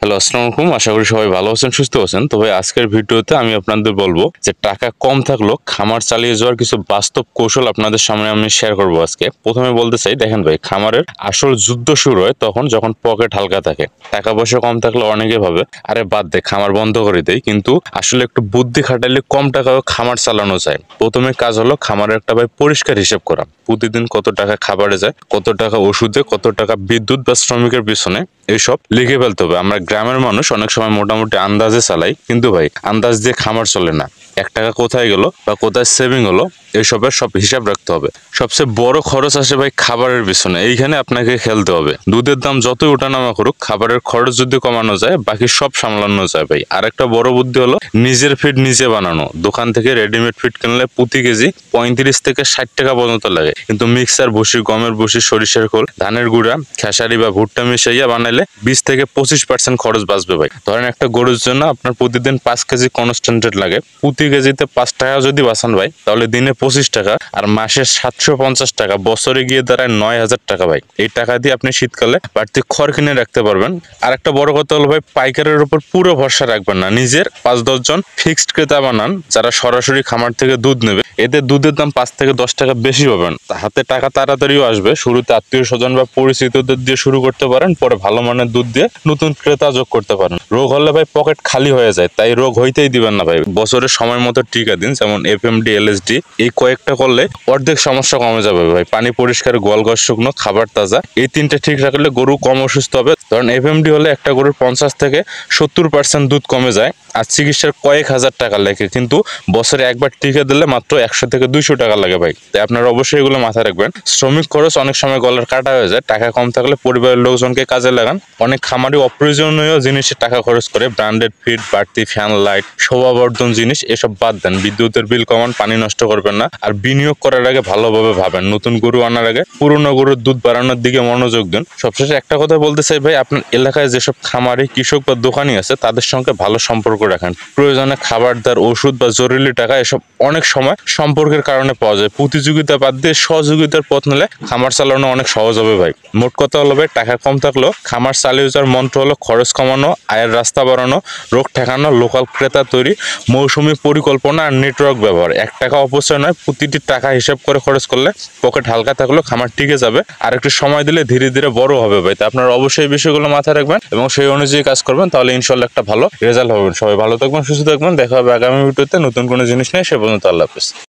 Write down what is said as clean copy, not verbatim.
Hello, আসসালামু আলাইকুম। আশা করি সবাই ভালো আছেন, সুস্থ আছেন। তবে আজকের ভিডিওতে আমি আপনাদের বলবো যে টাকা কম থাকলেও খামার চালিয়ে যাওয়ার কিছু বাস্তব কৌশল আপনাদের সামনে আমি শেয়ার করব আজকে। প্রথমে বলতে চাই, দেখেন ভাই, খামারের আসল যুদ্ধ শুরু হয় তখন যখন পকেট হালকা থাকে। টাকা পয়সা কম থাকলে অনেকে ভাবে আরে বাদ দে, খামার বন্ধ করে দেয়, কিন্তু আসলে একটু বুদ্ধি খাটাইলে কম টাকাও খামার চালানো যায়। প্রথমে কাজ হলো খামারের একটা ভাই পরিষ্কার হিসেব করা। প্রতিদিন কত টাকা খাবারে যায়, কত টাকা ওষুধে, কত টাকা বিদ্যুৎ বা শ্রমিকের পিছনে, এইসব লিখে ফেলতে হবে। আমরা গ্রামের মানুষ অনেক সময় মোটামুটি আন্দাজে চালাই, কিন্তু ভাই আন্দাজ দিয়ে খামার চলে না। 1 টাকা কোথায় গেল বা কোথায় সেভিং হলো এইসবের সব হিসাব রাখতে হবে। সবচেয়ে বড় খরচ আসে ভাই খাবারের পিছনে, এইখানে আপনাকে খেলতে হবে। দুধের দাম যতই ওঠানামা করুক, খাবারের খরচ যদি কমানো যায় বাকি সব সামলানো যায় ভাই। আর একটা বড় বুদ্ধি হলো নিজের ফিড নিজে বানানো। দোকান থেকে রেডিমেড ফিড কিনলে প্রতি কেজি 35 থেকে 60 টাকা পর্যন্ত লাগে, কিন্তু মিক্সার ভুসি, গমের ভুসি, সরিষার খোল, ধানের গুঁড়া, খেসারি বা ভুট্টা মিশাইয়া বানাইলে 20 থেকে 25% খরচ বাঁচবে ভাই। ধরেন একটা গরুর জন্য আপনার প্রতিদিন 5 কেজি কনস্ট্যান্টেড লাগে, প্রতি কেজিতে 5 টাকা যদি বাঁচান ভাই, তাহলে দিনে 25 টাকা আর মাসে 750 টাকা, বছরে গিয়ে দাঁড়ায় 9,000 টাকা ভাই। এই টাকা দিয়ে আপনি শীতকালে বাড়তি খড় কিনে রাখতে পারবেন। আর একটা বড় কথা হলো ভাই, পাইকারের উপর পুরো ভরসা রাখবেন না। নিজের 5-10 জন ফিক্সড ক্রেতা বানান যারা সরাসরি খামার থেকে দুধ নেবে। এতে দুধের দাম 5 থেকে 10 টাকা বেশি পাবেন, হাতে টাকা তাড়াতাড়িও আসবে। শুরুতে আত্মীয় স্বজন বা পরিচিতদের দিয়ে শুরু করতে পারেন, পরে ভালো মানের দুধ দিয়ে নতুন ক্রেতা যোগ করতে পারেন। রোগ হলে ভাই পকেট খালি হয়ে যায়, তাই রোগ হইতেই দিবেন না ভাই। বছরের সময় মতো টিকা দিন, যেমন FMD, LSD। এই কয়েকটা করলে অর্ধেক সমস্যা কমে যাবে ভাই। পানি পরিষ্কার, গোয়ালঘর শুকনো, খাবার তাজা, এই 3টে ঠিক রাখলে গরু কম অসুস্থ হবে। ধরেন FMD হলে একটা গরুর 50 থেকে 70% দুধ কমে যায়, আর চিকিৎসার কয়েক হাজার টাকা লাগে, কিন্তু বছরে একবার টিকা দিলে মাত্র 100 থেকে 200 টাকা লাগে ভাই। তাই আপনারা অবশ্যই এগুলো মাথায় রাখবেন। শ্রমিক খরচ অনেক সময় গলার কাটা হয়ে যায়, টাকা কম থাকলে পরিবারের লোকজনকে কাজে লাগান। অনেক খামারি অপ্রয়োজনীয় জিনিসে টাকা খরচ করে, ব্র্যান্ডেড ফিড, বাড়তি ফ্যান, লাইট, শোভাবর্ধন জিনিস এসব বাদ দেন। বিদ্যুতের বিল কমান, পানি নষ্ট করবেন না। আর বিনিয়োগ করার আগে ভালোভাবে ভাবেন। নতুন গরু আনার আগে পুরনো গরুর দুধ বাড়ানোর দিকে মনোযোগ দিন। সবশেষে একটা কথা বলতে চাই ভাই, আপনার এলাকায় যেসব খামারি, কৃষক বা দোকানি আছে তাদের সঙ্গে ভালো সম্পর্ক রাখেন। প্রয়োজনে খাবার দাবার, ওষুধ বা জরুরি টাকা এসব অনেক সময় সম্পর্কের কারণে পাওয়া যায়। প্রতিযোগিতা বাদ দিয়ে সহযোগিতার পথ নিলে খামার চালানো অনেক সহজ হবে ভাই। মোট কথা হলো ভাই, টাকা কম থাকলেও খামার চালিয়ে যাওয়ার মন্ত্র হলো খরচ কমানো, আয়ের রাস্তা বাড়ানো, রোগ ঠেকানো, লোকাল ক্রেতা তৈরি, মৌসুমি পরিকল্পনা আর নেটওয়ার্ক ব্যবহার। 1 টাকা অপচয় নয়, প্রতিটি টাকা হিসাব করে খরচ করলে পকেট হালকা থাকলেও খামার টিকে যাবে। আর একটু সময় দিলে ধীরে ধীরে বড় হবে ভাই। তা আপনারা অবশ্যই এই বিষয়গুলো মাথায় রাখবেন এবং সেই অনুযায়ী কাজ করবেন, তাহলে ইনশাল্লাহ একটা ভালো রেজাল্ট হবে। সবাই ভালো থাকবেন, সুস্থ থাকবেন। দেখা হবে আগামী ভিডিওতে নতুন কোনো জিনিস নিয়ে। সে পর্যন্ত আল্লাহ হাফেজ।